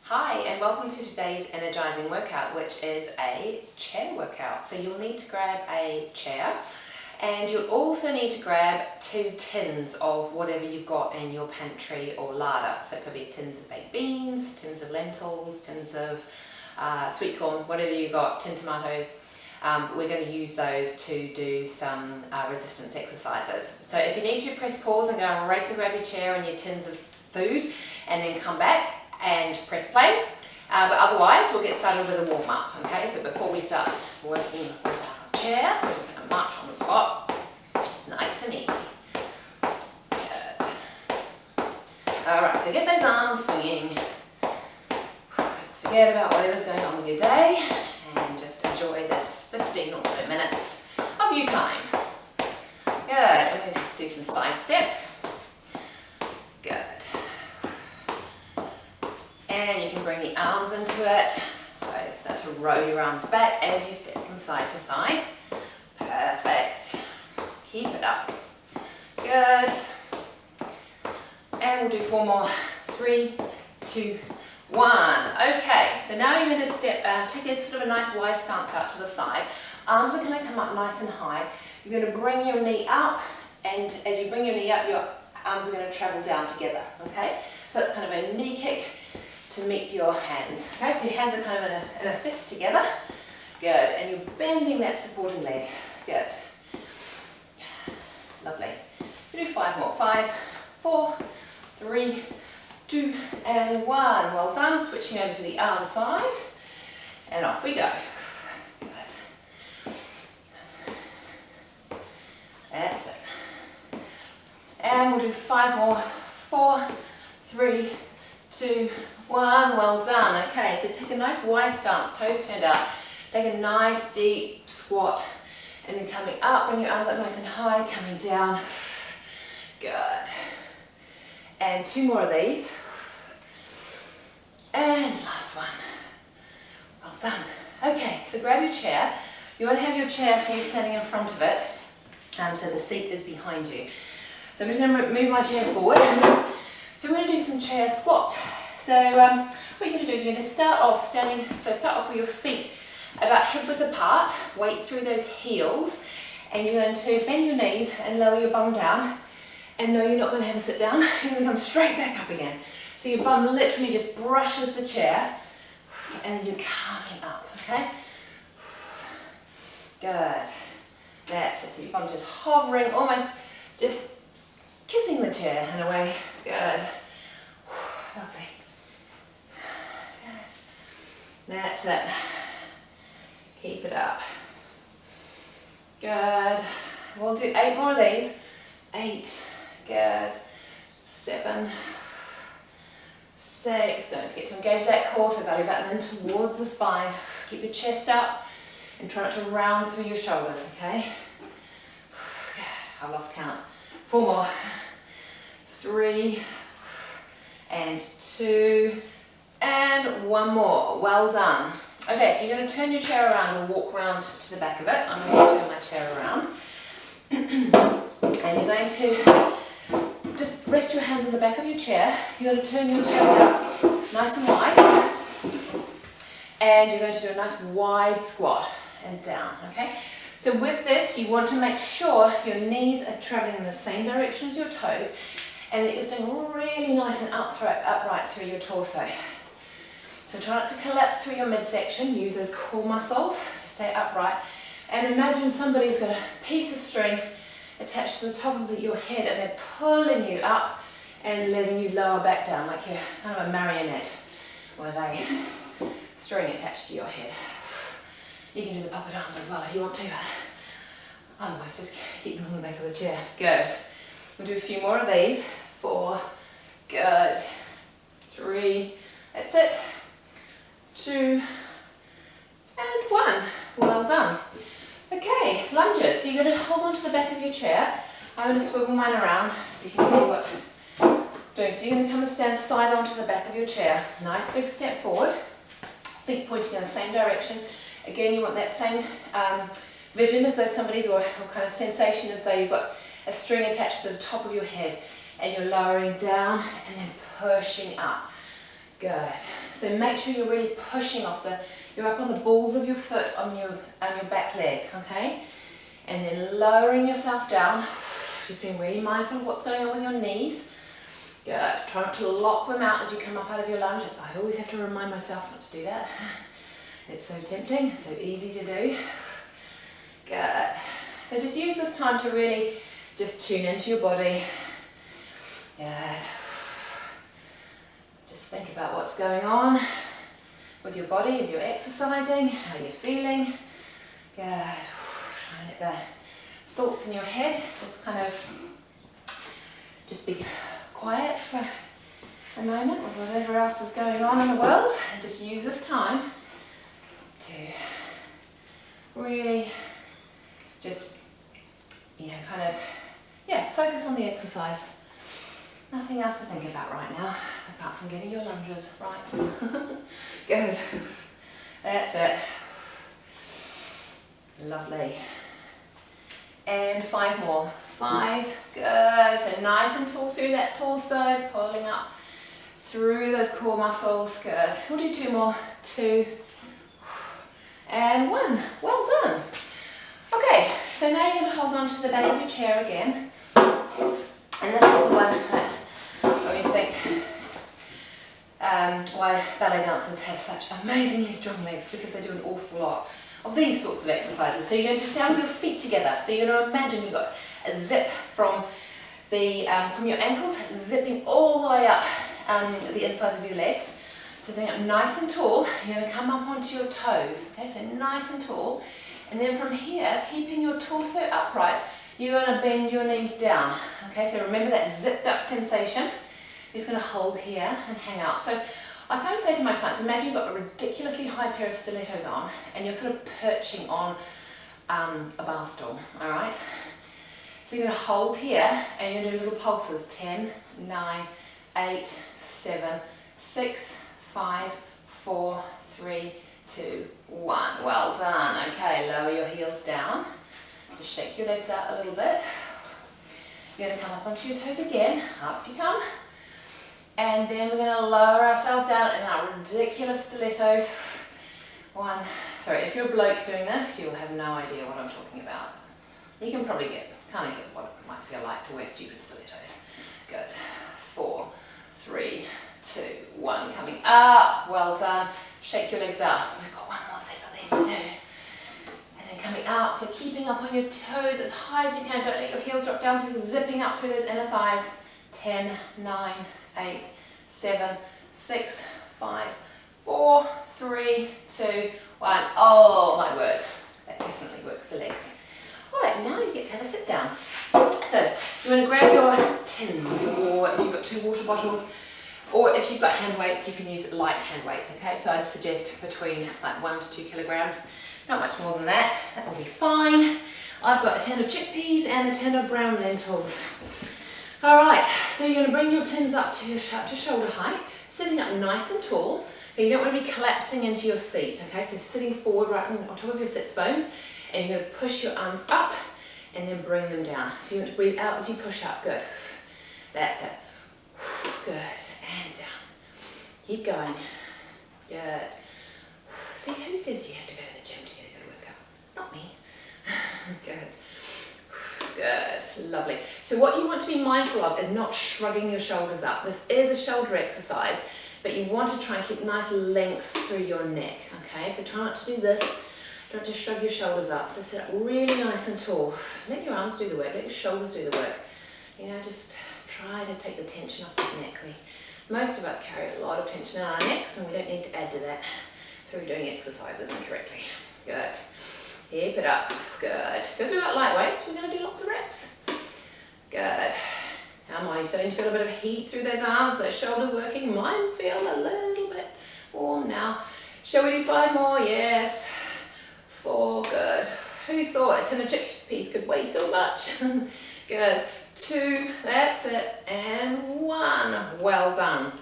Hi and welcome to today's energizing workout, which is a chair workout. So you'll need to grab a chair and you'll also need to grab 2 tins of whatever you've got in your pantry or larder. So it could be tins of baked beans, tins of lentils, tins of sweet corn, whatever you've got, tin tomatoes. We're going to use those to do some resistance exercises. So if you need to, press pause and go and race and grab your chair and your tins of food and then come back and press play, but otherwise we'll get started with a warm-up. Okay, so before we start working with our chair, we're just going to march on the spot, nice and easy. Good. Alright, so get those arms swinging, just forget about whatever's going on with your day and just enjoy this 15 or so minutes of you time. Good, I'm going to do some side steps. Good. And you can bring the arms into it, so start to roll your arms back as you step from side to side. Perfect. Keep it up. Good. And we'll do 4 more. 3, 2, 1. Okay, so now you're going to step, take a sort of a nice wide stance out to the side. Arms are going to come up nice and high. You're going to bring your knee up, and as you bring your knee up, your arms are going to travel down together. Okay, so it's kind of a knee kick to meet your hands. Okay, so your hands are kind of in a fist together. Good, and you're bending that supporting leg. Good. Lovely. We do 5 more. 5, 4, 3, 2, and 1. Well done. Switching over to the other side, and off we go. Good. That's it. And we'll do 5 more. 4, 3, 2, 1, well done. Okay, so take a nice wide stance, toes turned out. Take a nice deep squat and then coming up, bring your arms up nice and high, coming down. Good. And 2 more of these. And last one. Well done. Okay, so grab your chair. You want to have your chair so you're standing in front of it, so the seat is behind you. So I'm just going to move my chair forward. So we're going to do some chair squats. So what you're going to do is you're going to start off standing, so start off with your feet about hip width apart, weight through those heels, and you're going to bend your knees and lower your bum down. And no, you're not going to have a sit down, you're going to come straight back up again. So your bum literally just brushes the chair, and then you're coming up, okay? Good. That's it, so your bum's just hovering, almost just kissing the chair in a way. Good. Lovely. Good. That's it. Keep it up. Good. We'll do 8 more of these. 8. Good. 7. 6. Don't forget to engage that core, so belly button in towards the spine. Keep your chest up and try not to round through your shoulders, okay? Good. I've lost count. 4 more. 3. And 2. And 1 more. Well done. Okay, so you're going to turn your chair around and walk around to the back of it. I'm going to turn my chair around. And you're going to just rest your hands on the back of your chair. You're going to turn your toes up nice and wide. And you're going to do a nice wide squat and down, okay? So with this, you want to make sure your knees are traveling in the same direction as your toes, and that you're staying really nice and upright through your torso. So try not to collapse through your midsection, use those core muscles to stay upright. And imagine somebody's got a piece of string attached to the top of your head and they're pulling you up and letting you lower back down like you're kind of a marionette with a string attached to your head. You can do the puppet arms as well if you want to, but otherwise just keep them on the back of the chair. Good. We'll do a few more of these. 4. Good. 3. That's it. 2. And 1. Well done. Okay, lunges. So you're going to hold on to the back of your chair. I'm going to swivel mine around so you can see what I'm doing. So you're going to come and stand side on to the back of your chair. Nice big step forward. Feet pointing in the same direction. Again, you want that same vision as though somebody's, or kind of sensation as though you've got a string attached to the top of your head and you're lowering down and then pushing up. Good. So make sure you're really pushing off you're up on the balls of your foot on your back leg, okay? And then lowering yourself down. Just being really mindful of what's going on with your knees. Good. Try not to lock them out as you come up out of your lunge. I always have to remind myself not to do that. It's so tempting, so easy to do. Good. So just use this time to really just tune into your body. Good. Just think about what's going on with your body as you're exercising, how you're feeling. Good. Try and let the thoughts in your head just kind of just be quiet for a moment with whatever else is going on in the world, and just use this time to really just, kind of, focus on the exercise. Nothing else to think about right now, apart from getting your lunges right. Good. That's it. Lovely. And 5 more. 5. Good. So nice and tall through that torso, pulling up through those core muscles. Good. We'll do 2 more. 2. And 1. Well done. Okay, so now you're going to hold on to the back of your chair again. And this is the one that I always think why ballet dancers have such amazingly strong legs, because they do an awful lot of these sorts of exercises. So you're going to stand with your feet together. So you're going to imagine you've got a zip from your ankles, zipping all the way up the insides of your legs. So sitting up nice and tall, you're going to come up onto your toes. Okay, so nice and tall. And then from here, keeping your torso upright, you're going to bend your knees down. Okay, so remember that zipped up sensation. You're just going to hold here and hang out. So I kind of say to my clients, imagine you've got a ridiculously high pair of stilettos on and you're sort of perching on a bar stool, all right? So you're going to hold here and you're going to do little pulses. 10, 9, 8, 7, 6, 5, 4, 3, 2, 1. Well done. Okay, lower your heels down. Just shake your legs out a little bit. You're going to come up onto your toes again. Up you come. And then we're going to lower ourselves down in our ridiculous stilettos. If you're a bloke doing this, you'll have no idea what I'm talking about. You can probably kind of get what it might feel like to wear stupid stilettos. Good. 4, 3, 2, 1. Coming up. Well done. Shake your legs out. We've got 1 more set of these to do. And then coming up. So keeping up on your toes as high as you can. Don't let your heels drop down. Keep zipping up through those inner thighs. 10, 9, 8, 7, 6, 5, 4, 3, 2, 1. Oh my word. That definitely works the legs. Alright, now you get to have a sit down. So you want to grab your tins, or if you've got 2 water bottles, or if you've got hand weights, you can use light hand weights, okay? So I'd suggest between like 1 to 2 kilograms, not much more than that. That will be fine. I've got a tin of chickpeas and a tin of brown lentils. Alright, so you're going to bring your tins up to shoulder height, sitting up nice and tall. You don't want to be collapsing into your seat, okay? So sitting forward right on top of your sits bones, and you're going to push your arms up and then bring them down. So you want to breathe out as you push up. Good. That's it. Good. And down. Keep going. Good. See, who says you have to go to the gym to get a good workout? Not me. Good. Good. Lovely. So what you want to be mindful of is not shrugging your shoulders up. This is a shoulder exercise, but you want to try and keep nice length through your neck. Okay, so try not to do this. Don't just shrug your shoulders up. So sit up really nice and tall. Let your arms do the work. Let your shoulders do the work. Just try to take the tension off the neck. Most of us carry a lot of tension in our necks, and we don't need to add to that through doing exercises incorrectly. Good. Keep it up. Good. Because we've got light weights, we're going to do lots of reps. Good. Come on, you're starting to feel a bit of heat through those arms, those shoulders working. Mine feel a little bit warm now. Shall we do 5 more? Yes. 4. Good. Who thought a tin of chickpeas could weigh so much? Good. 2. That's it. And 1. Well done.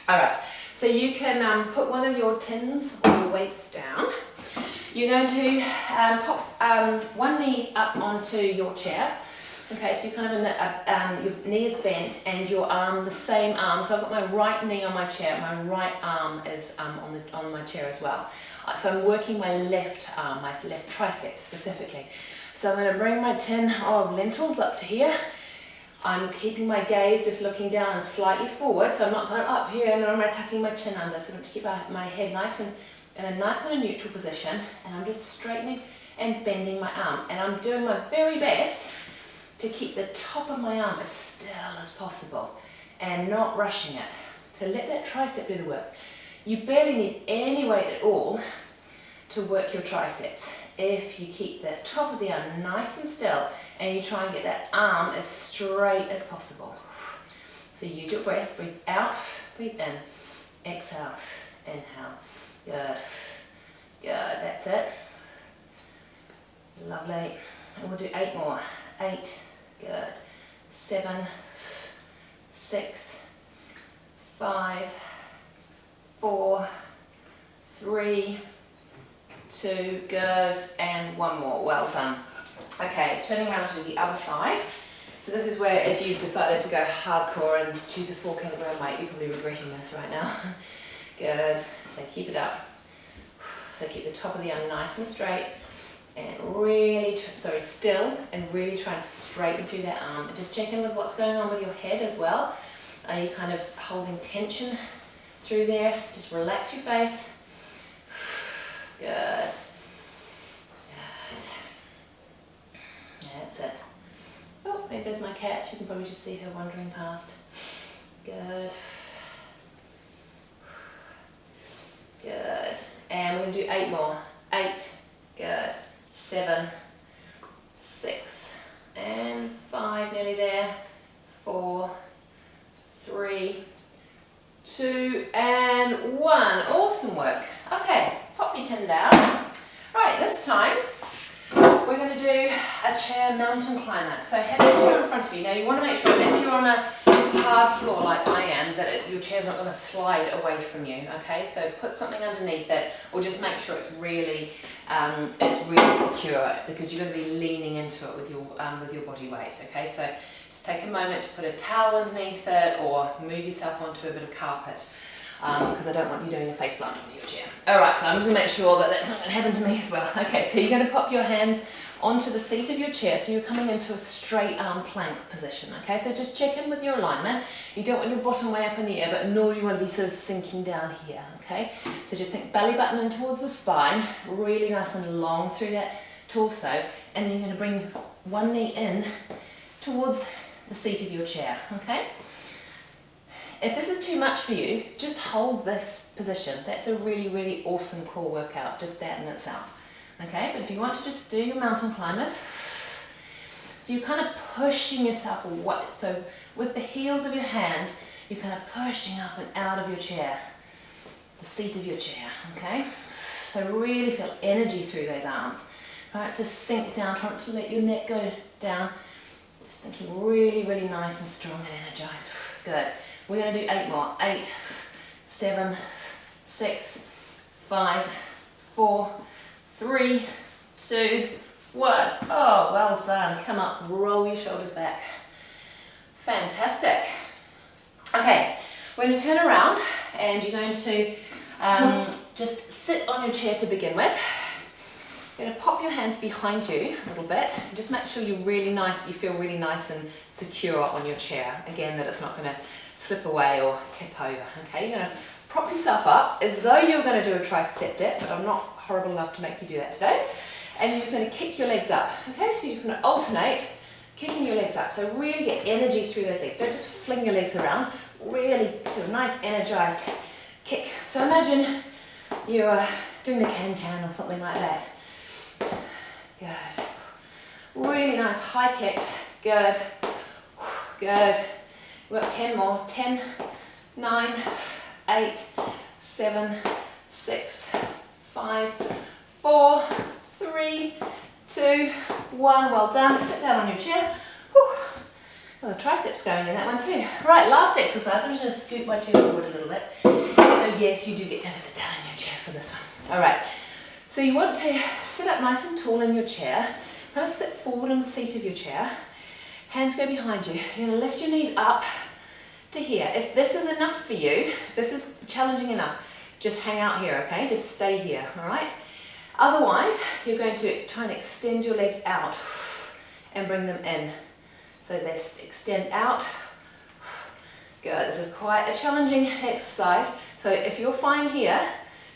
All right. So you can put one of your tins or your weights down. You're going to pop one knee up onto your chair. Okay, so you're kind of in your knee is bent and your arm, the same arm. So I've got my right knee on my chair, my right arm is on my chair as well. So I'm working my left arm, my left tricep specifically. So I'm going to bring my tin of lentils up to here. I'm keeping my gaze just looking down and slightly forward, so I'm not going up here and I'm tucking my chin under. So I'm going to keep my head nice and in a nice kind of neutral position, and I'm just straightening and bending my arm. And I'm doing my very best to keep the top of my arm as still as possible and not rushing it. So let that tricep do the work. You barely need any weight at all to work your triceps if you keep the top of the arm nice and still and you try and get that arm as straight as possible. So use your breath, breathe out, breathe in, exhale, inhale. Good, good, that's it. Lovely. And we'll do 8 more. 8, good. 7, 6, 5, 4, 3, 2, good, and 1 more. Well done. Okay, turning around to the other side. So this is where if you decided to go hardcore and choose a 4 kilogram weight, you're probably regretting this right now. Good. So keep it up. So keep the top of the arm nice and straight, and really, still, and really try and straighten through that arm. And just check in with what's going on with your head as well. Are you kind of holding tension through there? Just relax your face. Good. Good. That's it. Oh, there goes my cat. You can probably just see her wandering past. Good. Good. And we're going to do 8 more. 8. Good. 7. 6. And 5. Nearly there. 4. 3. 2. And 1. Awesome work. Okay. Pop your tin down. Right, this time we're going to do a chair mountain climber. So have your chair in front of you. Now you want to make sure that if you're on a hard floor like I am, that your chair's not going to slide away from you. Okay, so put something underneath it, or just make sure it's really secure, because you're going to be leaning into it with your body weight. Okay, so just take a moment to put a towel underneath it, or move yourself onto a bit of carpet. Because I don't want you doing a face plant into your chair. Alright, so I'm just going to make sure that that's not going to happen to me as well. Okay, so you're going to pop your hands onto the seat of your chair, so you're coming into a straight arm plank position. Okay, so just check in with your alignment. You don't want your bottom way up in the air, but nor do you want to be sort of sinking down here. Okay, so just think belly button in towards the spine, really nice and long through that torso, and then you're going to bring one knee in towards the seat of your chair. Okay. If this is too much for you, just hold this position. That's a really, really awesome core workout, just that in itself. Okay, but if you want to just do your mountain climbers, so you're kind of pushing yourself away. So with the heels of your hands, you're kind of pushing up and out of your chair, the seat of your chair, okay? So really feel energy through those arms. Right, just sink down, try not to let your neck go down. Just thinking really, really nice and strong and energized. Good. We're going to do 8 more. 8, 7, 6, 5, 4, 3, 2, 1. Oh, well done. Come up, roll your shoulders back. Fantastic. Okay, we're going to turn around and you're going to just sit on your chair to begin with. You're going to pop your hands behind you a little bit. Just make sure you're really nice, you feel really nice and secure on your chair. Again, that it's not going to slip away or tip over. Okay, you're going to prop yourself up as though you're going to do a tricep dip, but I'm not horrible enough to make you do that today. And you're just going to kick your legs up. Okay, so you're just going to alternate kicking your legs up. So really get energy through those legs. Don't just fling your legs around. Really do a nice energized kick. So imagine you're doing the can-can or something like that. Good. Really nice high kicks. Good. Good. We've got 10 more. 10, 9, 8, 7, 6, 5, 4, 3, 2, 1. Well done. Sit down on your chair. Whew. Well, the triceps going in that one too. Right, last exercise. I'm just going to scoot my chair forward a little bit. So yes, you do get to have a sit down in your chair for this one. All right. So you want to sit up nice and tall in your chair. Kind of sit forward on the seat of your chair. Hands go behind you. You're going to lift your knees up to here. If this is enough for you, if this is challenging enough, just hang out here, okay? Just stay here, all right? Otherwise, you're going to try and extend your legs out and bring them in. So they extend out. Good. This is quite a challenging exercise. So if you're fine here,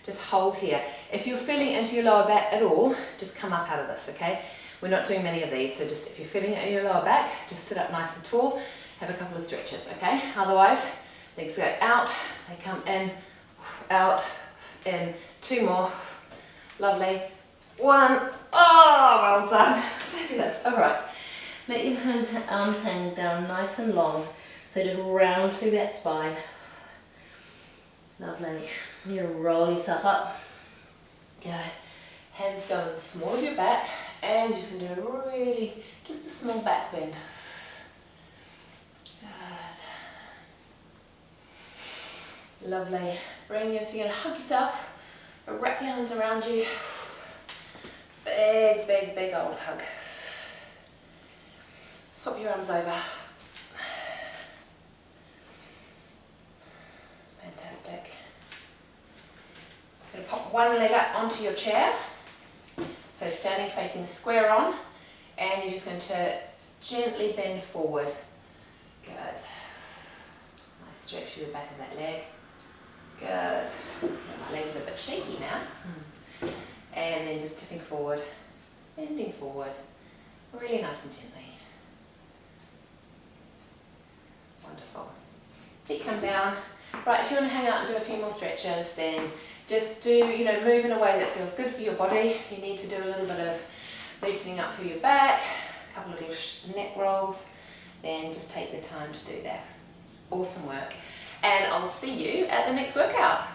just hold here. If you're feeling into your lower back at all, just come up out of this, okay? We're not doing many of these, so just if you're feeling it in your lower back, just sit up nice and tall, have a couple of stretches, okay? Otherwise, legs go out, they come in, out, in. 2 more. Lovely. 1. Oh, well done. Fabulous. All right. Let your arms hang down nice and long. So just round through that spine. Lovely. You roll yourself up. Good. Hands go in the small of your back, and you're just going to do a really, just a small back bend. Good. Lovely. Bring your, so you're going to hug yourself, wrap your arms around you. Big, big, big old hug. Swap your arms over. Fantastic. Going to pop one leg up onto your chair. So standing facing square on, and you're just going to gently bend forward. Good. Nice stretch through the back of that leg. Good. My leg's a bit shaky now. And then just tipping forward, bending forward, really nice and gently. Wonderful. Feet come down. Right, if you want to hang out and do a few more stretches, then just do, move in a way that feels good for your body. You need to do a little bit of loosening up through your back, a couple of little neck rolls, then just take the time to do that. Awesome work. And I'll see you at the next workout.